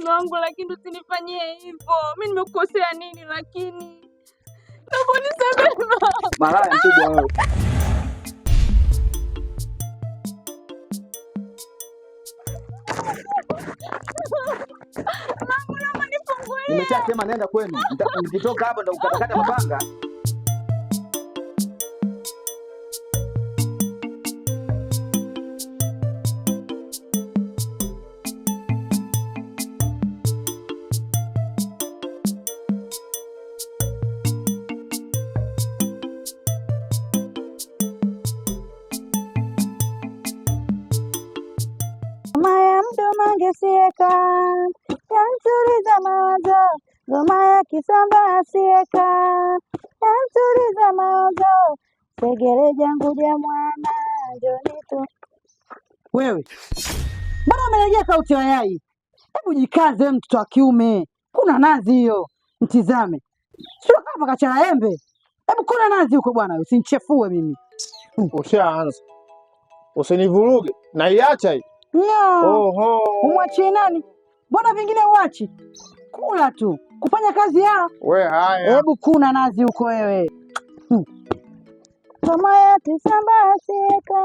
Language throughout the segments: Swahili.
wangu, lakini usinifanyie hivyo. Mimi nimekukosea nini lakini? Naomba unisamehe mama. Malaya mkubwa wewe. Mama, naomba nifungulie. Nimeshasema nenda kwenu. Nikitoka hapa ndo ukatakata mapanga. Maya mdoma ngesieka yantuliza mawazo, ngoma ya kisamba asieka yantuliza mawazo, segere jangu ja mwana njoni tu. Wewe mbona umerejea kauti ya yai? Hebu jikaze mtoto wa kiume, kuna nazi hiyo, mtizame. Sio kama kachara embe. Hebu kuna nazi huko bwana, usinichefue mimi. Ushaanza. Usinivuruge. Na iacha hii. Oho. Umwachie nani? Mbona vingine uachi? Kula tu. Kufanya kazi ya. We haya. Hebu kuna nazi huko wewe. Kama ya kisamba asieka.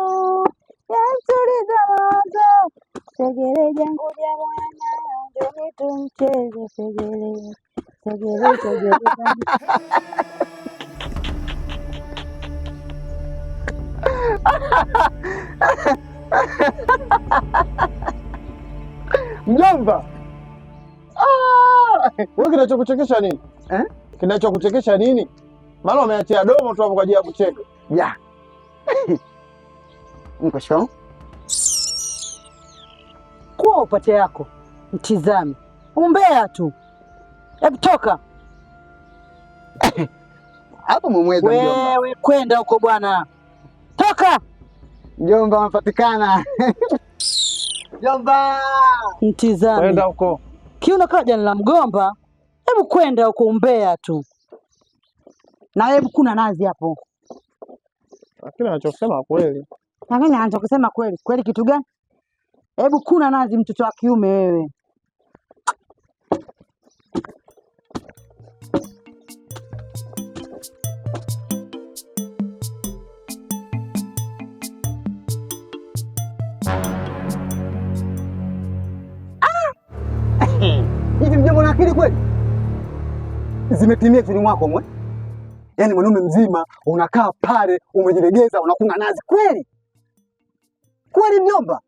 Yantuliza mawazo. Segere jangu ja mwana. Njoni tumcheze segere. Segere segere. Mjomba. Wewe kinachokuchekesha nini? Kinachokuchekesha nini? Maana umeachia domo tu hapo kwa ajili ya kucheka. Ya. Niko shau. Kwa upate yako. Mtizame. Umbea tu. Hebu toka. Hapo mumweza mjomba. Wewe kwenda huko bwana. Toka. Mjomba unapatikana. Mjomba. Mtizame. Kwenda huko. Kiuno kaja la mgomba. Hebu kwenda huko umbea tu. Na hebu kuna nazi hapo. Lakini anachosema kweli. Lakini anaanza kusema kweli. Kweli kitu gani? Hebu kuna nazi mtoto wa kiume wewe. Hivi mjomba una akili kweli? Zimetimia chini mwako mwe? Yaani mwanaume mzima unakaa pale umejilegeza unakuna nazi kweli? Kweli mjomba?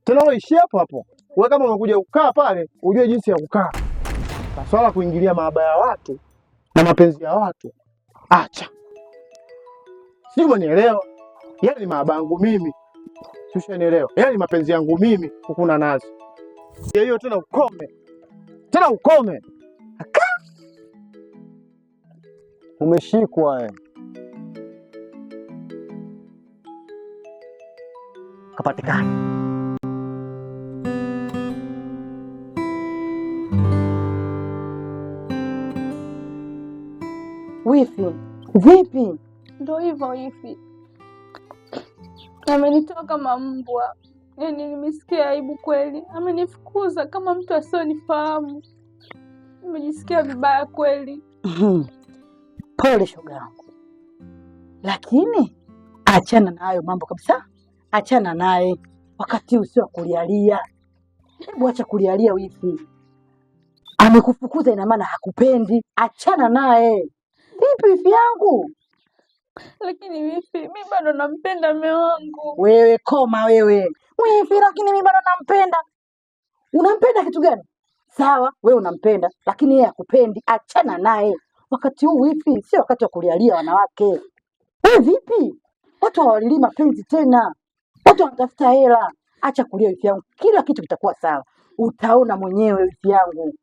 Tena wewe ishi hapo hapo. Wewe kama umekuja kukaa pale, ujue jinsi ya kukaa. Na swala kuingilia mahaba ya watu na mapenzi ya watu. Acha. Sio umenielewa? Yaani mahaba yangu mimi. Ushanielewa? Yaani mapenzi yangu mimi kukuna nazi. Hiyo tena ukome. Tena ukome. Umeshikwa wewe. Kapatikana. Wifi. Vipi? Ndio hivyo hivi. Amenitoa kama mbwa. Yaani nimesikia aibu kweli. Amenifukuza kama mtu asiyonifahamu. Nimejisikia vibaya kweli. Pole shoga yangu. Lakini achana na hayo mambo kabisa. Achana naye. Wakati usio kulialia. Hebu acha kulialia wifi. Amekufukuza ina maana hakupendi. Achana naye. Vipi wifi yangu? Lakini wifi, mimi bado nampenda mume wangu. Wewe koma wewe. Wifi, lakini mimi bado nampenda. Unampenda kitu gani? Sawa, wewe unampenda, lakini yeye hakupendi. Achana naye. Wakati huu wifi, sio wakati wa kulialia wanawake. Wewe vipi? Watu hawalili mapenzi tena. Watu wanatafuta hela. Acha kulia wifi yangu. Kila kitu kitakuwa sawa. Utaona mwenyewe wifi yangu.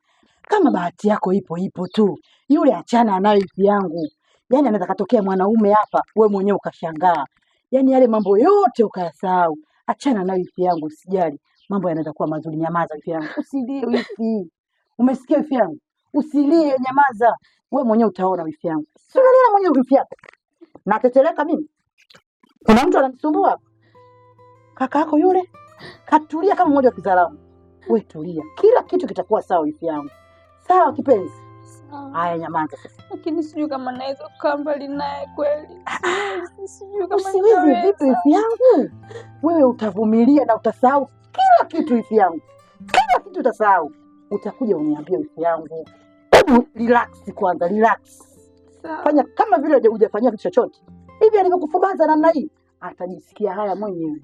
Kama bahati yako ipo tu. Yule achana naye wifi yangu. Yaani anaweza katokea mwanaume hapa, wewe mwenyewe ukashangaa. Yaani yale mambo yote ukayasahau. Achana naye wifi yangu, usijali. Mambo yanaweza kuwa mazuri, nyamaza wifi yangu. Usilie wifi. Umesikia wifi yangu? Usilie, nyamaza. Wewe mwenyewe utaona wifi yangu. Sio mwenyewe wifi yako. Nateteleka mimi. Kuna mtu ananisumbua? Kaka yako yule Katulia kama mmoja wa kizalamu. Wewe tulia, kila kitu kitakuwa sawa wifi yangu. Sawa kipenzi? Haya, nyamaza sasa. Lakini sijui kama naweza kukaa mbali naye kweli. Sijui kama usiwezi vipi wifi yangu? Wewe utavumilia na utasahau kila kitu wifi yangu. Kila kitu utasahau. Utakuja uniambie wifi yangu. Hebu relax kwanza, relax. Sawa. Fanya kama vile hujafanyia kitu chochote. Hivi alivyokufubaza namna hii, atajisikia haya mwenyewe.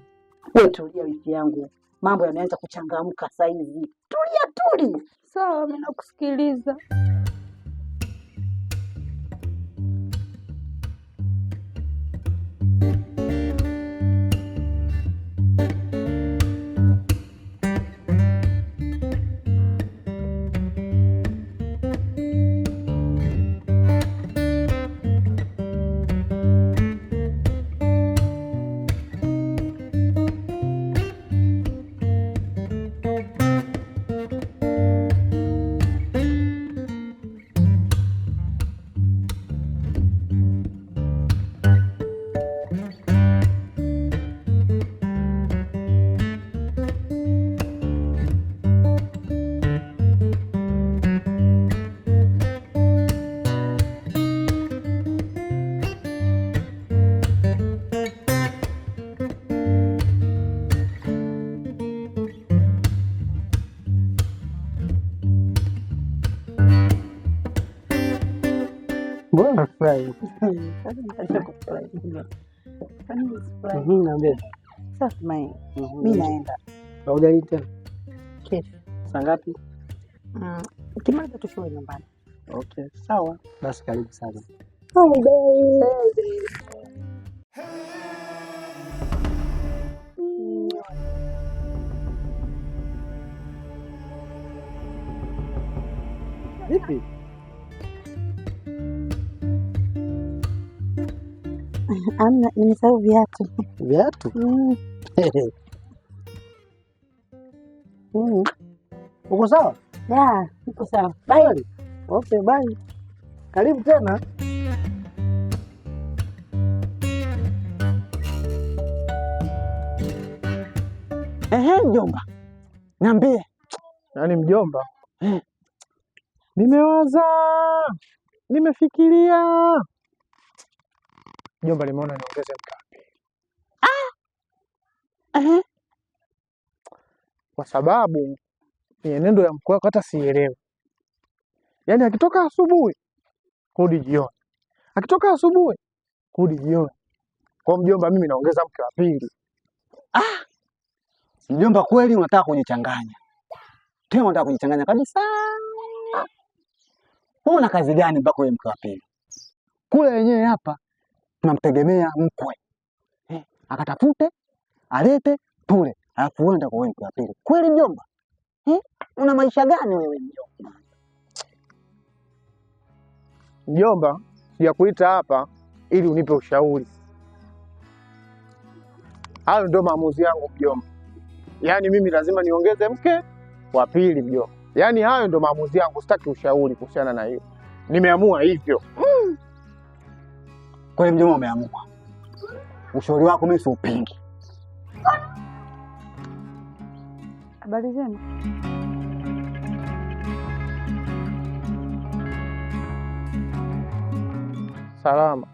Wewe tulia wifi yangu. Mambo yanaanza kuchangamka sasa hivi. Tulia. Sawa, mimi nakusikiliza. Mbona furahi? Niambie. Sasa mimi naenda. Haujalii tena? Kesho. Saa ngapi? Ukimaliza tushuke nyumbani. Okay, sawa. Basi karibu sana. Vipi? Amna, nimesahau viatu. Viatu? Uko sawa? Ya, niko sawa. Bye. Okay, bye. Karibu tena. Mjomba. Niambie. Yaani mjomba? Nimewaza. Nimefikiria. Mjomba, nimeona niongeze mke wa pili. Kwa sababu mienendo ya mkwe wako hata sielewi. Yaani akitoka asubuhi kurudi jioni, akitoka asubuhi kurudi jioni. Kwa mjomba, mimi naongeza mke wa pili. Mjomba, kweli unataka kujichanganya. Tena unataka kujichanganya kabisa. Una kazi gani mpaka wewe mke wa pili? Kule wenyewe hapa tunamtegemea mkwe. Akatafute, alete, tule. Alafu wewe ndio mke wa pili. Kweli mjomba? Una maisha gani wewe mjomba? Mjomba, sijakuita hapa ili unipe ushauri. Hayo ndio maamuzi yangu mjomba. Yaani mimi lazima niongeze mke wa pili mjomba. Yaani hayo ndio maamuzi yangu, sitaki ushauri kuhusiana na hiyo. Nimeamua hivyo. Kweli mjomba, umeamua. Ushauri wako mimi siupingi. Habari zenu? Salama.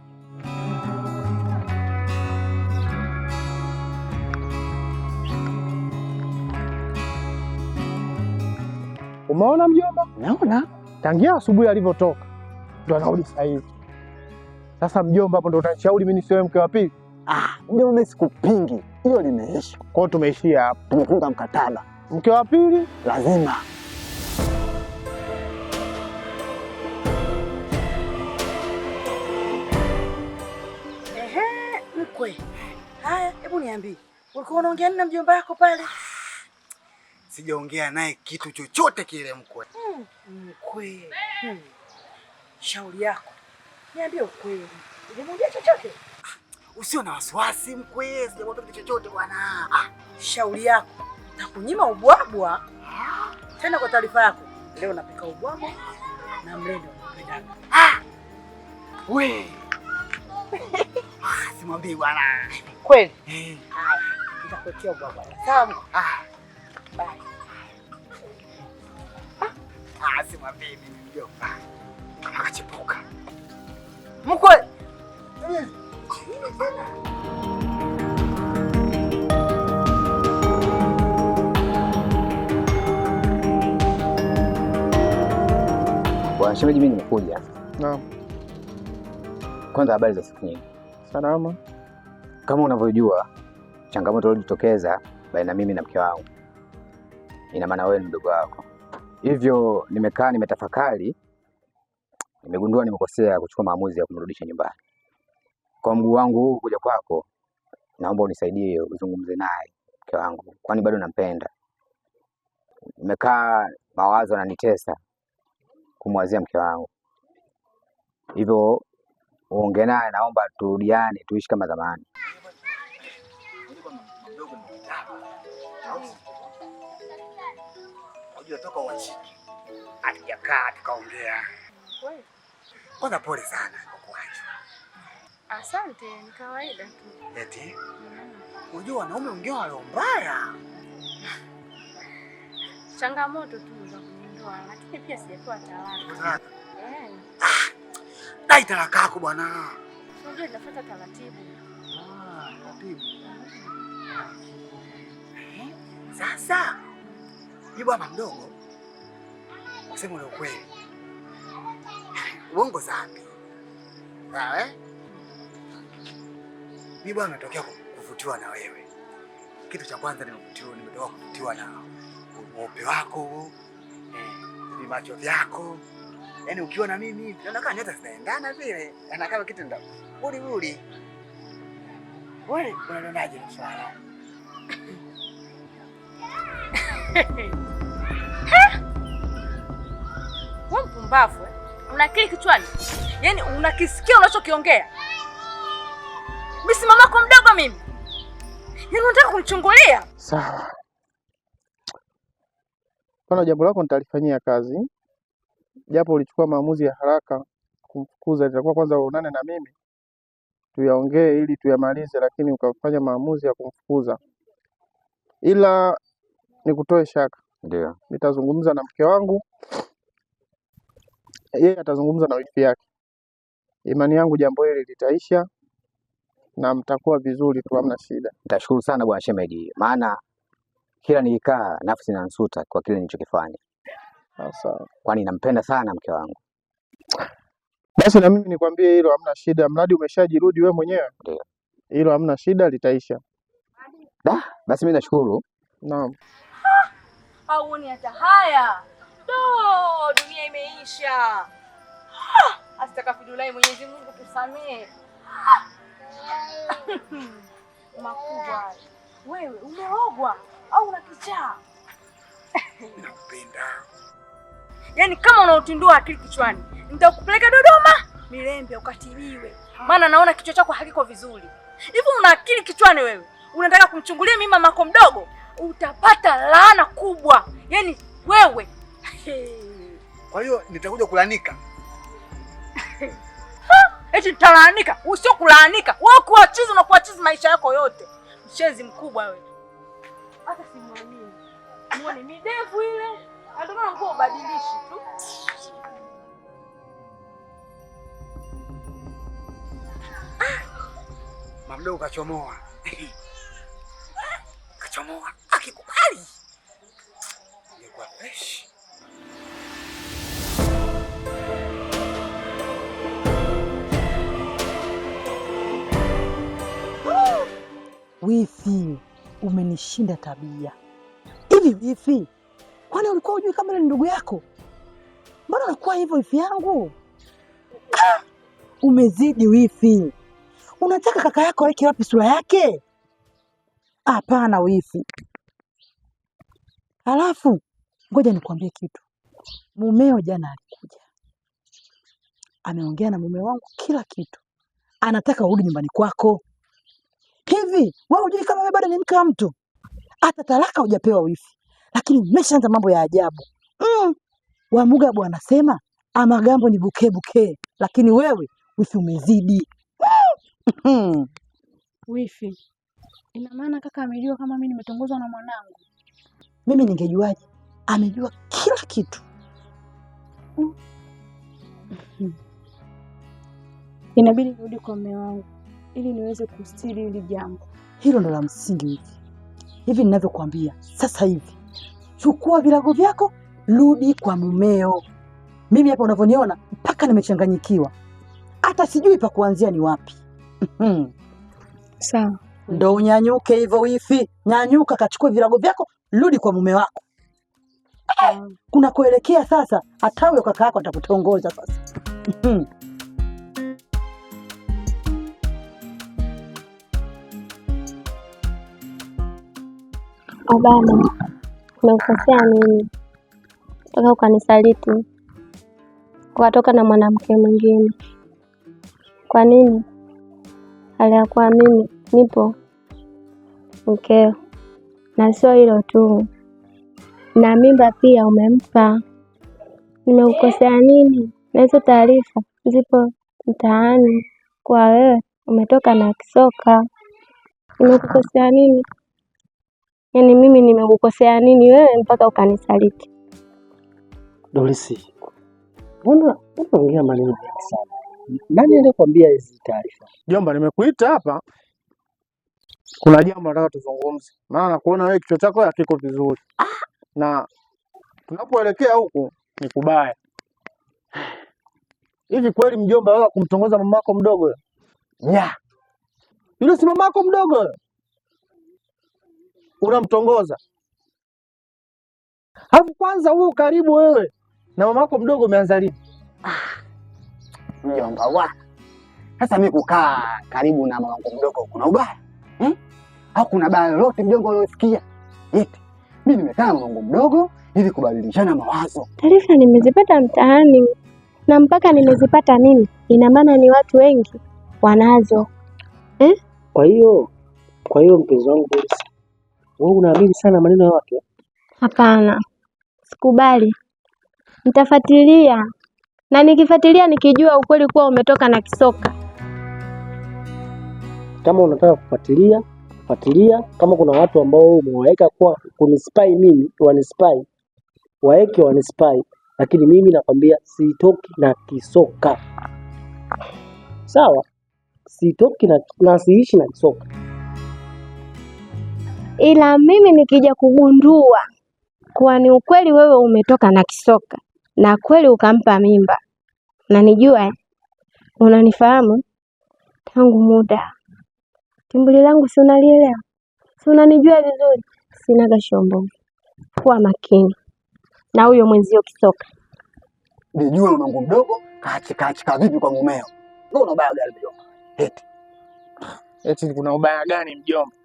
Umeona mjomba? Naona. Tangia asubuhi alivyotoka ndo anarudi sasa hivi. Sasa mjomba, hapo ndo unanishauri mimi nisiwe mke wa pili? Mjomba, mimi sikupingi. Hiyo limeisha. Kwa hiyo tumeishia hapo. Tumefunga mkataba. Mke wa pili lazima. Mkwe. Haya, hebu niambie. Ulikuwa unaongea nini na mjomba wako pale? Sijaongea naye kitu chochote kile mkwe. Mkwe. Shauri yako. Niambie ukweli. Unamwambia chochote? Usio na wasiwasi mkwe, sijamwambia kitu chochote bwana. Shauri yako. Nakunyima ubwabwa. Tena kwa taarifa yako, leo napika ubwabwa na mlenda unapendana. We. Simwambie bwana. Kweli? Haya. Nitakuletea ubwabwa. Sawa? Bye. Sema bibi mjomba. Kama kachipuka. Mkwe. Bwana shemeji, mimi nimekuja. Naam. Kwanza habari za siku nyingi. Salama. Kama unavyojua changamoto iliyojitokeza baina mimi na mke wangu, ina maana wewe ni mdogo wako. Hivyo nimekaa nimetafakari, nimegundua nimekosea kuchukua maamuzi ya kumrudisha nyumbani. Kwa mguu wangu huu kuja kwako, naomba unisaidie uzungumze naye mke wangu, kwani bado nampenda. Nimekaa mawazo yananitesa kumwazia mke wangu. Hivyo uongee naye, naomba turudiane, tuishi kama zamani. Unajua toka uachiki hatujakaa tukaongea. Kwanza pole sana kwa kuachwa. Asante, ni kawaida tu. Eti? Unajua wanaume wengine wale mbaya. Changamoto tu za kuniondoa, lakini pia sijatoa talaka. Dai talaka yako bwana. Unajua nitafuata taratibu. Taratibu. Sasa ni bwana mdogo, kusema ule ukweli, uongo zambi. Sawa? Ni bwana natokea kuvutiwa na wewe. Kitu cha kwanza nimetoka kuvutiwa na uope wako, ni macho yako. Yaani ukiwa na mimi hivi, naona kama nyota zinaendana vile. Yaani kama kitu ndio buri. Wewe unaonaje swala? Wewe mpumbavu, una akili kichwani? Yaani unakisikia unachokiongea? Mimi si mamako mdogo mimi. Yaani unataka kunichungulia? Sawa. Pana jambo lako nitalifanyia kazi. Japo ulichukua maamuzi ya haraka kumfukuza, itakuwa kwanza uonane na mimi tuyaongee ili tuyamalize, lakini ukafanya maamuzi ya kumfukuza. Ila nikutoe shaka. Ndio. Nitazungumza na mke wangu, yeye atazungumza na wifi yake. Imani yangu jambo hili litaisha na mtakuwa vizuri tu, hamna shida. Nitashukuru sana bwana shemeji, maana kila nikikaa nafsi inanisuta kwa kile nilichokifanya. Sawa. Kwani nampenda sana mke wangu. Basi na mimi nikwambie hilo hamna shida, mradi umeshajirudi wewe mwenyewe. Ndio. Hilo hamna shida, litaisha. Basi mimi nashukuru. Naam. Au ni hata haya. Dunia imeisha. Astaghfirullah, Mwenyezi Mungu tusamee. Makubwa. Wewe umeogwa au una kichaa? Nakupenda. Yaani kama unautindua akili kichwani, nitakupeleka Dodoma Milembe ukatibiwe. Maana naona kichwa chako hakiko vizuri. Hivi una akili kichwani wewe? Unataka kumchungulia mimi mamako mdogo? Utapata laana kubwa. Yaani wewe. Kwa hiyo nitakuja kulanika. Eti nitalaanika? Usio kulaanika. Wewe kuachiza na kuachiza maisha yako yote. Mshenzi mkubwa wewe. Hata simwamini. Muone midevu ile. Anataka nguo ubadilishi tu. Mamdogo kachomoa. Kachomoa. Akikubali. Ingekuwa fresh. Wifi, umenishinda tabia. Hivi wifi, kwani ulikuwa hujui kama ni ndugu yako? Mbona unakuwa hivyo wifi yangu? Umezidi wifi. Unataka kaka yako aweke wapi sura yake? Hapana wifi. Halafu ngoja nikwambie kitu. Mumeo jana alikuja. Ameongea na mume wangu kila kitu. Anataka urudi nyumbani kwako. Hivi, wewe hujui kama wewe bado ni mke wa mtu? Hata talaka hujapewa wifi. Lakini umeshaanza mambo ya ajabu. Wamuga bwana anasema amagambo ni buke. Lakini wewe wifi umezidi. Wifi, Ina maana kaka amejua kama mimi nimetongozwa na mwanangu? Mimi ningejuaje? Amejua kila kitu. Inabidi nirudi kwa mume wangu ili niweze kustiri hili jambo. Hilo ndo la msingi. Hivi ninavyokuambia sasa hivi, chukua virago vyako, rudi kwa mumeo. Mimi hapa unavyoniona mpaka nimechanganyikiwa, hata sijui pa kuanzia ni wapi. Sawa. Ndo unyanyuke hivyo wifi, nyanyuka kachukue virago vyako, rudi kwa mume wako. Kuna kuelekea sasa, hata huyo kaka yako atakutongoza sasa. Obama, umekosea nini? Toka ukanisaliti ukatoka na mwanamke mwingine. Kwa nini? Hali ya kuwa mimi nipo mkeo, na sio hilo tu, na mimba pia umempa. Nimekukosea nini? Na hizo taarifa zipo mtaani kwa wewe umetoka na kisoka. Nimekukosea nini? Yaani mimi nimekukosea nini wewe mpaka ukanisaliti? Dorisi, mbona unaongea maneno mengi sana? Nani alikwambia hizi taarifa? Jomba, nimekuita hapa, kuna jambo nataka tuzungumze. Maana nakuona wewe kichwa chako hakiko vizuri. Na tunapoelekea huku ni kubaya. Hivi kweli mjomba wewe kumtongoza mamako mdogo? Yeah. Yule si mamako mdogo? Unamtongoza. Hapo kwanza huu karibu wewe na mamako mdogo umeanza lini? Mjomba wa. Sasa mimi kukaa karibu na mamangu mdogo kuna ubaya? Au kuna baya lolote mjomba uliosikia? Eti mimi nimekaa na mamangu mdogo ili kubadilishana mawazo. Taarifa nimezipata mtaani na mpaka nimezipata mimi. Ina maana ni watu wengi wanazo. Kwa hiyo mpenzi wangu Dorisi, wewe unaamini sana maneno ya watu? Hapana. Sikubali. Nitafuatilia. Na nikifuatilia nikijua ukweli kuwa umetoka na kisoka. Kama unataka kufuatilia, fuatilia. Kama kuna watu ambao umewaweka kwa kunispy mimi, wanispy, waeke wanispy, lakini mimi nakwambia sitoki na kisoka. Sawa? Sitoki na siishi na kisoka. Ila mimi nikija kugundua kuwa ni ukweli wewe umetoka na kisoka na kweli ukampa mimba, na nijua unanifahamu tangu muda, timbuli langu si unalielewa, si unanijua vizuri, sina gashombo. Kuwa makini na huyo mwenzio kisoka. Nijue mamangu mdogo kaachika vipi kwa mumeo. Kuna ubaya gani mjomba? Eti kuna ubaya gani mjomba?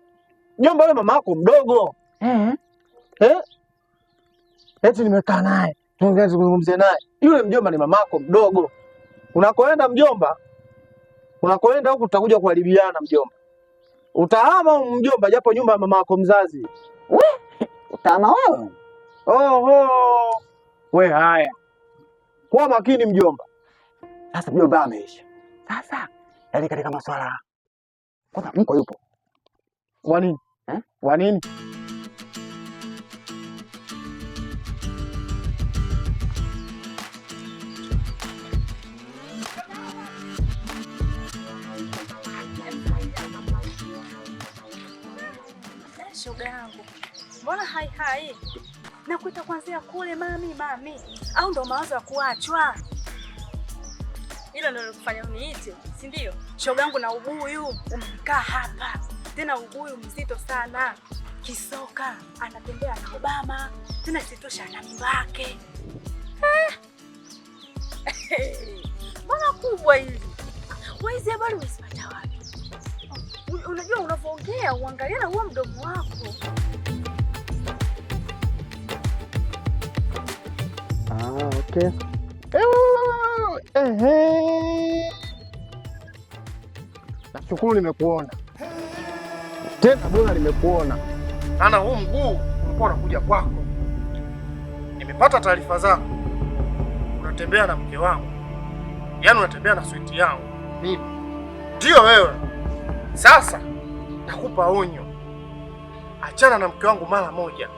Mjomba yule mamako mdogo. Eti nimekaa naye, tuzungumzie naye. Yule mjomba ni mamako mdogo. Unakoenda mjomba, unakoenda huku tutakuja kuharibiana mjomba. Utahama mjomba japo nyumba ya mamako mzazi. Utahama wewe? We haya. Kuwa makini mjomba. Sasa mjomba ameisha. Sasa yaani katika masuala kwanza mko yupo. Kwa nini? Kwa nini? Shoga yangu, mbona hai nakuita kwanzia kule mami au ndo mawazo ya kuachwa? Hilo ndio likufanya uniite, si ndio? Shoga yangu, na ubuyu umekaa hapa tena, ubuyu mzito sana. Kisoka anatembea na Obama tena, sitosha na mimba yake. Mbona kubwa hili? Hizi habari umezipata wapi? Unajua unavyoongea uangalia na huo mdomo wako. Okay. Nashukuru nimekuona. Tena bora nimekuona. Ana huu mguu ulikuwa unakuja kwako. Nimepata taarifa zako. Unatembea na mke wangu. Yaani unatembea na switi yangu. Mimi. Ndio wewe. Sasa nakupa onyo. achana na mke wangu mara moja,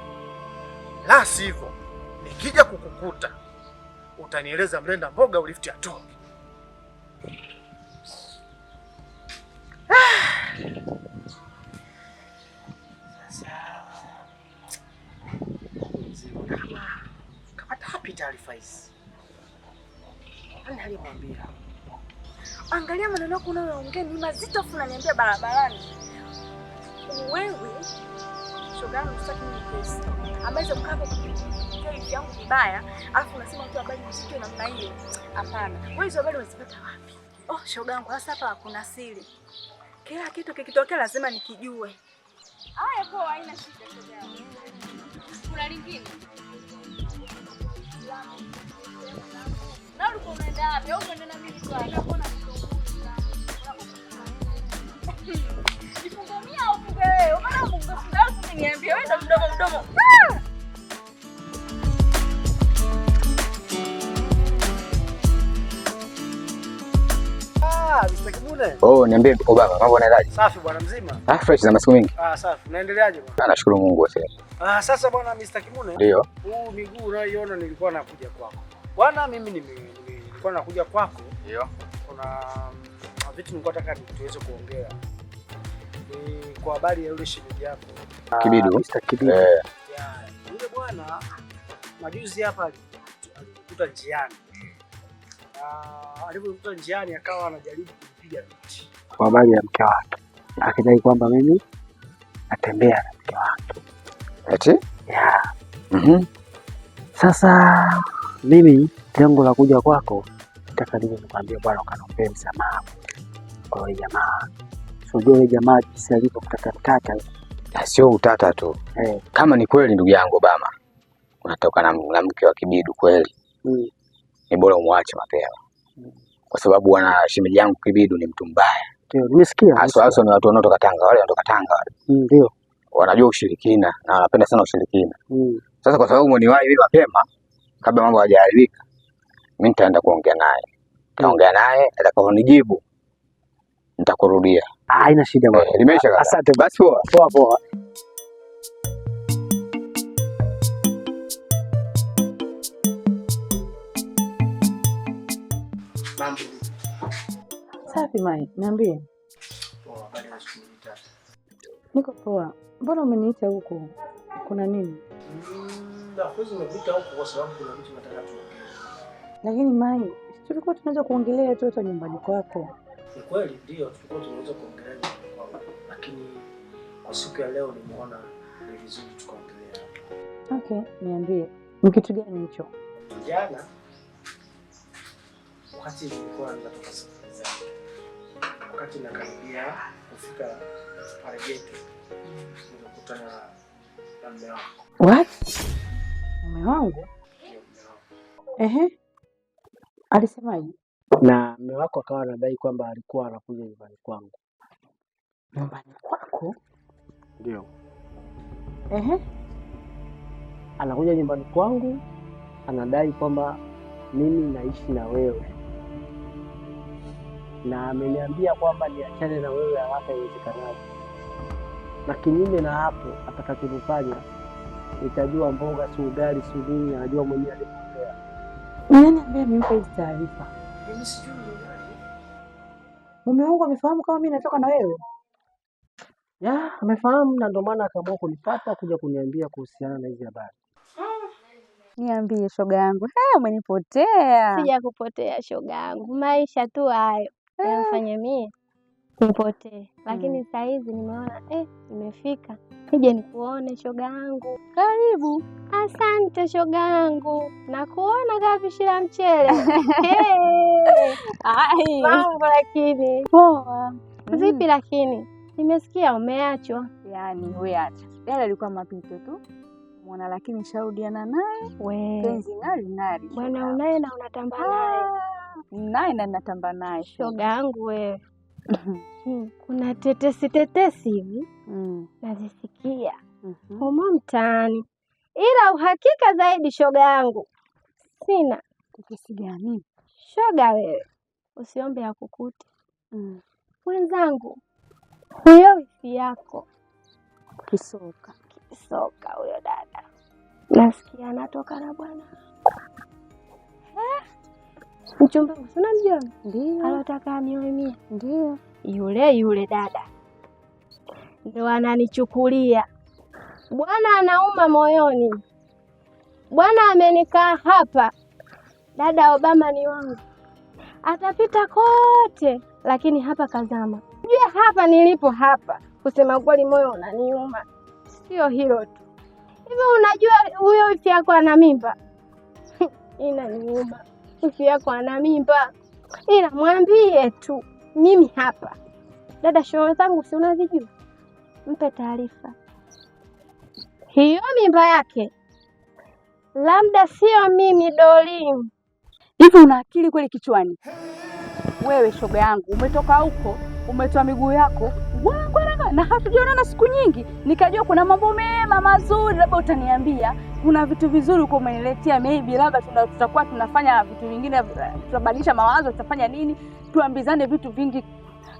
la sivyo nikija kukukuta utanieleza mlenda mboga ulifti ya tonge. Kapata hapi taarifa hizi. Nani alimwambia? Angalia maneno yako unayoongea ni mazito, afu unaniambia barabarani. Wewe shoga yangu sitaki kesi. Ameweza kukaa hapo kupitia hivi yangu vibaya, afu unasema tu habari nzito namna hiyo. Hapana. Wewe hizo habari unazipata wapi? Oh, shoga yangu sasa hapa hakuna siri. Kila kitu kikitokea lazima nikijue. Haya poa, haina shida shoga yangu. Kuna lingine? Na ulikuwa unaenda wapi? Au unaenda na mimi tu hapa? Nifungomia au funge wewe? Maana Mungu sasa niambie wewe ndo mdomo. Mr. Kibune. Oh, niambie Obama, mambo yanaendaje? Safi bwana, mzima? Fresh za masiku mingi. Safi. Unaendeleaje bwana? Nashukuru Mungu sasa. Sasa bwana Mr. Kibune. Ndio. Huu miguu unayoiona nilikuwa nakuja kwako. Bwana mimi nilikuwa nakuja kwako. Ndio. Kuna vitu nilikuwa nataka tuweze kuongea. Ni kwa habari ya yule shemeji yako. Kibidu. Mr. Kibidu. Yule bwana majuzi hapa alikuta njiani. Alipokuta njiani akawa anajaribu kupiga picha kwa habari ya mke wake, akidai kwamba mimi natembea na mke wake. Eti? Yeah. Sasa mimi lengo la kuja kwako, nataka nikwambie bwana, ukaniombe msamaha kwa yule jamaa. Unajua yule jamaa jinsi alivyokutakata. Sio utata tu. Kama ni kweli ndugu yangu Obama, unatoka na mke wa Kibidu kweli. Ni bora umwache mapema. Kwa sababu bwana shemeji yangu Kibidu ni mtu mbaya. Ndio, nimesikia. Hasa ni watu wanaotoka Tanga, wale wanatoka Tanga wale. Ndio. Wanajua ushirikina na wanapenda sana ushirikina. Sasa kwa sababu mwaniwahi hivi mapema kabla mambo hayajaribika, mimi nitaenda kuongea naye. Nitaongea naye, atakaponijibu nitakurudia. Haina shida bwana. Limeisha kaka. Asante. Basi poa. Poa. Safi Mai, niambie. Poa, habari ya siku tatu. Niko poa. Mbona umeniita huku? Kuna nini? Nafuzu nimepita huku kwa sababu kuna vitu nataka tuongee. Lakini Mai, tulikuwa tunaweza kuongelea tu hata nyumbani kwako. Ni kweli ndio tulikuwa tunaweza kuongelea nyumbani kwako. Lakini kwa siku ya leo nimeona ni vizuri tukaongelea. Okay, niambie. Ni kitu gani hicho? Jana wakati nilikuwa natoka safari zangu, wakati nakaribia kufika pale gate, nilikutana na mume wako. What? Mume wangu? Ndio, mume wako. Alisemaje? Na mume wako akawa anadai kwamba alikuwa anakuja nyumbani kwangu. Nyumbani kwako? Ndio. Anakuja nyumbani kwangu, anadai kwamba mimi naishi na wewe. Na ameniambia kwamba niachane na wewe haraka iwezekanavyo. Na kinyume na hapo, atakachonifanya nitajua mboga si ugali si nini, anajua mwenyewe alipotea. Nani ambaye amempa hizo taarifa? Mimi sijui nani. Mume wangu amefahamu kama mimi natoka na wewe? Amefahamu na ndio maana akaamua kunipata kuja kuniambia kuhusiana na hizo habari. Niambie shoga yangu. Umenipotea. Sijakupotea shoga yangu. Maisha tu hayo. Yanafanya mie nipotee. Lakini saa hizi nimeona nimefika. Nije nikuone shoga yangu. Karibu. Asante shoga yangu. Nakuona kama pishi la mchele. Mambo lakini. Poa. Vipi lakini? Nimesikia umeachwa. Yaani wewe acha. Yale alikuwa mapito tu. Muona lakini sharudiana naye. Penzi ngari. Bwana unaye na unatamba naye. Naye na natamba naye. Shoga yangu wewe. Kuna tetesi hivi. Nazisikia. Humo mtaani. Ila uhakika zaidi shoga yangu sina. Tetesi gani? Shoga wewe. Usiombe ya kukuta. Mwenzangu. Huyo wifi yako Kisoka. Kisoka huyo dada. Nasikia anatoka na bwana. Mchumba wangu sana mjomba. Ndio. Anataka anioe mie. Ndio. Yule dada ndo ananichukulia. Bwana anauma moyoni. Bwana amenikaa hapa. Dada Obama ni wangu. Atapita kote lakini hapa kazama. Jua hapa nilipo hapa. Kusema kweli moyo unaniuma. Sio hilo tu. Hivi unajua huyo wifi yako ana mimba? Inaniuma. Wifi yako ana mimba. Ila mwambie tu mimi hapa. Dada shoga zangu si unazijua? Mpe taarifa. Hiyo mimba yake labda sio mimi Doreen. Hivi una akili kweli kichwani? Wewe shoga yangu, umetoka huko, umetoa miguu yako na hatujaonana siku nyingi, nikajua kuna mambo mema mazuri, labda utaniambia kuna vitu vizuri uko umeniletea, maybe labda tutakuwa tunafanya vitu vingine, tutabadilisha mawazo, tutafanya nini, tuambizane vitu vingi.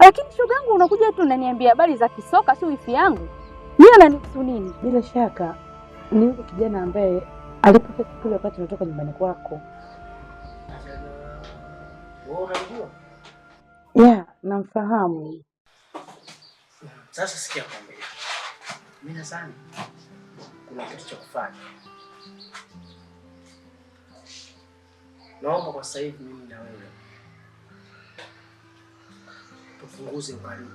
Lakini shoga yangu unakuja tu unaniambia habari za kisoka, si wifi yangu. Mimi ananihusu nini? Bila shaka ni yule kijana ambaye alipokea kule wakati unatoka nyumbani kwako. Wewe unamjua? Yeah, namfahamu. Sasa sikia kwambia. Mimi nadhani kuna kitu cha kufanya. Naomba kwa sasa hivi mimi na wewe tupunguze ukaribu,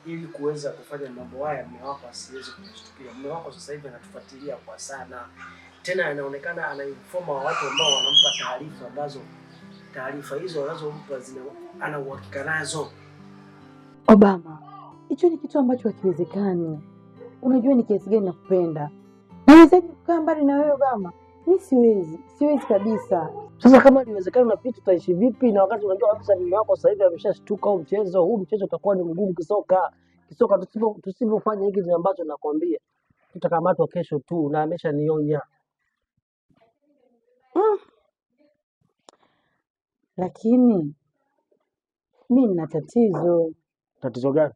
ili kuweza kufanya mambo haya mume wako asiweze kushtukia. Mume wako sasa hivi anatufuatilia kwa sana. Tena anaonekana anainforma watu ambao wanampa taarifa ambazo taarifa hizo wanazompa ana uhakika nazo. Obama, hicho ni kitu ambacho hakiwezekani. Unajua ni kiasi gani nakupenda. Nawezaje kukaa mbali na wewe Obama? Mimi siwezi kabisa. Sasa kama inawezekana na vipi tutaishi vipi na wakati unajua kabisa mume wako sasa hivi ameshashtuka au mchezo utakuwa ni mgumu kisoka. Kisoka tusipofanya hiki ambacho nakwambia tutakamatwa kesho tu na ameshanionya. Lakini mimi nina tatizo. Tatizo gani?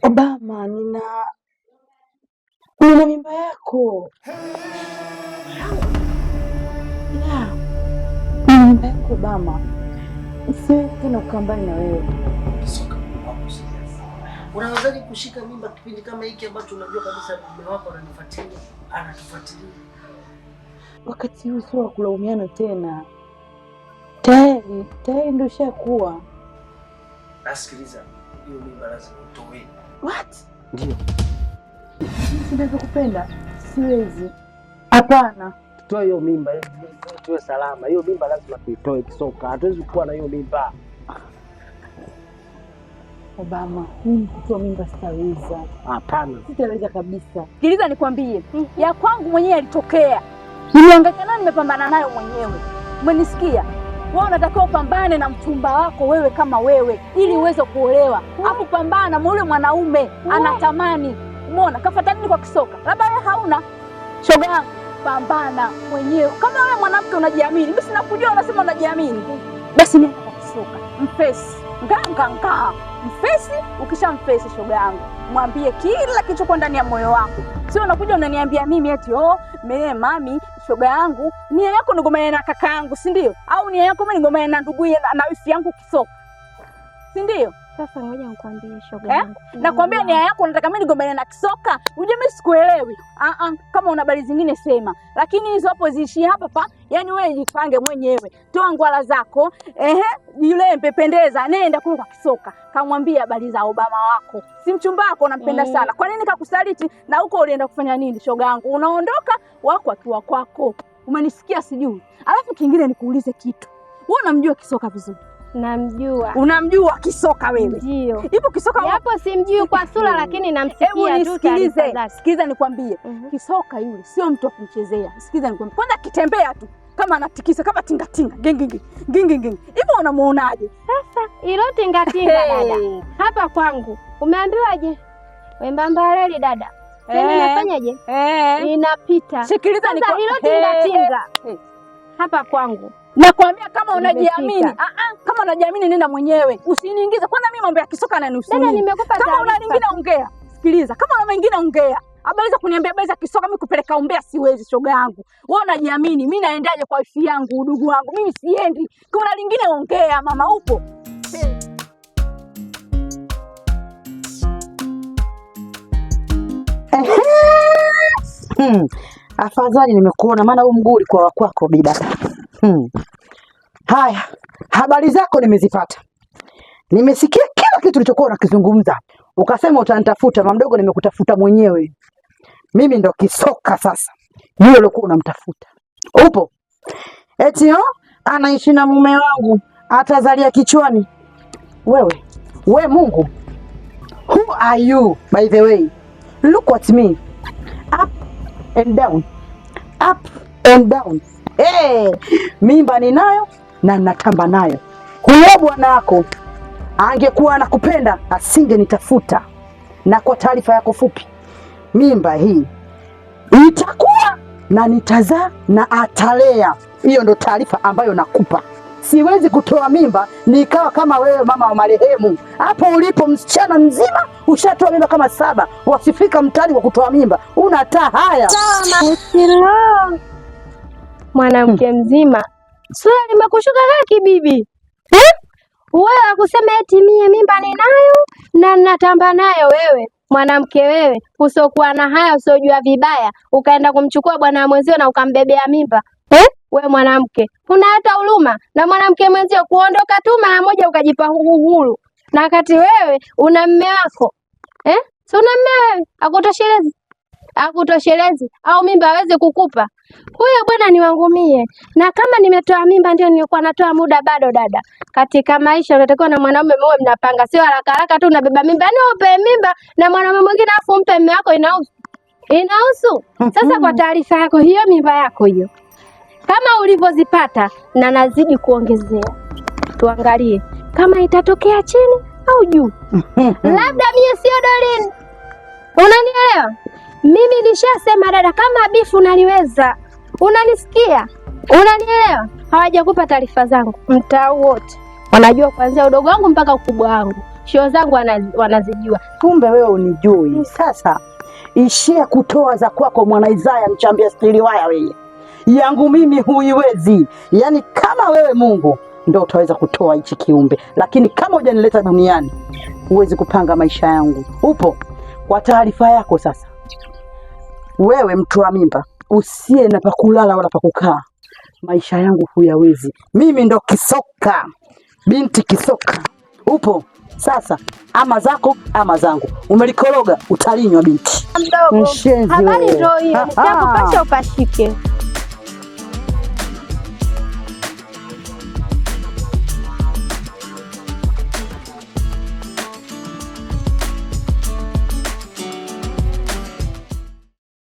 Obama, nina mimba yako. Mimba yako Obama. Siwezi tena kukaa mbali na wewe. Kisoka wako sasa. Unawezaje kushika mimba kipindi kama hiki ambacho unajua kabisa mume wako anatufuatilia? Wakati huu sio wa kulaumiana tena. Tayari ndio shakuwa. Nasikiliza, hiyo mimba lazima utoe. What? Ndio. Siwezi kupenda. Siwezi. Hapana. Tutoe hiyo mimba ili tuwe salama. Hiyo mimba lazima tuitoe Kisoka. Hatuwezi kuwa na hiyo mimba. Obama, mimi kutoa mimba sitaweza. Hapana. Sitaweza kabisa. Sikiliza nikwambie, ya kwangu mwenyewe yalitokea. Nimehangaika nayo, nimepambana nayo mwenyewe. Umenisikia? Wewe unatakiwa upambane na mchumba wako wewe kama wewe ili uweze kuolewa. Hapo pambana na yule mwanaume anatamani. Umeona? Kafuata nini kwa Kisoka? Labda wewe hauna. Shoga yangu, pambana mwenyewe. Kama wewe mwanamke unajiamini, mimi sinakujua unasema unajiamini. Basi nenda kwa Kisoka. Mfesi. Nganga. Mfesi, ukishamfesi shoga yangu, mwambie kila kilichokuwa ndani ya moyo wako. Sio unakuja unaniambia mimi eti mami, shoga yangu, nia yako nigombane na kaka yangu, si ndio? Au nia yako mimi nigombane na ndugu na wifi yangu Kisoka. Si ndio? Sasa ngoja nikwambie shoga yangu. Nakwambia nia yako unataka mimi nigombane na Kisoka? Unajua mimi sikuelewi. Kama una habari zingine sema. Lakini hizo hapo ziishi hapa. Yaani wewe jipange mwenyewe. Toa ngwala zako. Yule mpependeza nenda kule kwa Kisoka. Kamwambia habari za Obama wako. Si mchumba wako unampenda sana. Kwa nini kakusaliti na huko ulienda kufanya nini shoga yangu? Unaondoka wako akiwa kwako. Umenisikia sijui? Alafu kingine nikuulize kitu. Wewe unamjua Kisoka vizuri? Namjua. Unamjua Kisoka wewe? Ndio. Hivyo Kisoka hapo simjui kwa sura lakini namsikia tu taarifa zake. Sikiliza nikwambie. Kisoka yule sio mtu wa kumchezea. Sikiliza nikwambie. Kwanza akitembea tu kama anatikisa kama tingatinga. Gingi. Hivyo unamuonaje? Sasa ilo tingatinga dada. Hapa kwangu. Umeambiwaje? Wembambareli dada. Tena nafanyaje? Inapita. Sikiliza nikwambie. Ilo tingatinga. Hapa kwangu. Nakwambia kama unajiamini, kama unajiamini nenda mwenyewe. Usiniingize. Kwanza mimi mambo ya Kisoka yananihusu. Dada nimekupa taarifa. Kama una lingine ongea. sikiliza, kama na wengine ongea. Habari za kuniambia habari za kisoka mimi kupeleka umbea siwezi, shoga yangu. Wewe unajiamini, mimi naendaje kwa wifi yangu, udugu wangu? Mimi siendi. Kuna lingine ongea, mama upo. Afadhali nimekuona, maana huu mguu ulikuwa wa kwako bidada. Haya, habari zako nimezipata. Nimesikia kila kitu ulichokuwa unakizungumza. Ukasema utanitafuta, mama mdogo, nimekutafuta mwenyewe. Mimi ndo kisoka sasa. Yule ulikuwa unamtafuta. Upo? Eti anaishi na mume wangu, atazalia kichwani. We Mungu. Who are you by the way? Look at me. Up and down. Up and down. Mimba ninayo na natamba nayo. Huyo bwana wako angekuwa anakupenda asingenitafuta. Na kwa taarifa yako fupi, mimba hii itakuwa na nitazaa na atalea. Hiyo ndo taarifa ambayo nakupa. Siwezi kutoa mimba nikawa kama wewe mama wa marehemu. Hapo ulipo msichana mzima ushatoa mimba kama 7. Wasifika mtani wa kutoa mimba. Unataa haya. Hello. Mwanamke mzima. Swala limekushuka kaki bibi. Wewe kusema eti mie mimba ninayo na natamba nayo wewe. Mwanamke wewe, usokuwa na haya, usojua vibaya, ukaenda kumchukua bwana mwenzio na ukambebea mimba. We mwanamke, una hata huruma na mwanamke mwenzio kuondoka tu mara moja ukajipa huru. Na kati wewe una mume wako. Si una mume wewe, akutoshelezi? Akutoshelezi au mimba aweze kukupa? Huyo bwana ni wangu mie. Na kama nimetoa mimba ndio nilikuwa natoa muda bado dada. Katika maisha unatakiwa na mwanaume mwe mnapanga, sio haraka haraka tu unabeba mimba. Yaani upe mimba na mwanaume mwingine afu mpe mume wako inahusu. Inahusu? Sasa kwa taarifa yako, hiyo mimba yako hiyo, kama ulivyozipata na nazidi kuongezea, tuangalie kama itatokea chini au juu. Labda mie sio Doreen. Unanielewa? Mimi nishasema dada, kama bifu naliweza. Unanisikia? Unanielewa? Hawajakupa taarifa zangu. Mtaa wote wanajua, kuanzia udogo wangu mpaka ukubwa wangu. Shoo zangu wanazijua. Kumbe wewe unijui. Sasa ishia kutoa za kwako mwana Isaya mchambia stili waya wewe. Yangu mimi huiwezi. Yaani kama wewe Mungu ndio utaweza kutoa hichi kiumbe, lakini kama hujanileta duniani huwezi kupanga maisha yangu. Upo? Kwa taarifa yako sasa, wewe mtu wa mimba usiye na pakulala wala pakukaa, maisha yangu huyawezi. Mimi ndo kisoka, binti kisoka. Upo? Sasa ama zako ama zangu, umelikoroga utalinywa binti. Habari ndio hiyo, nitakupasha ukashike.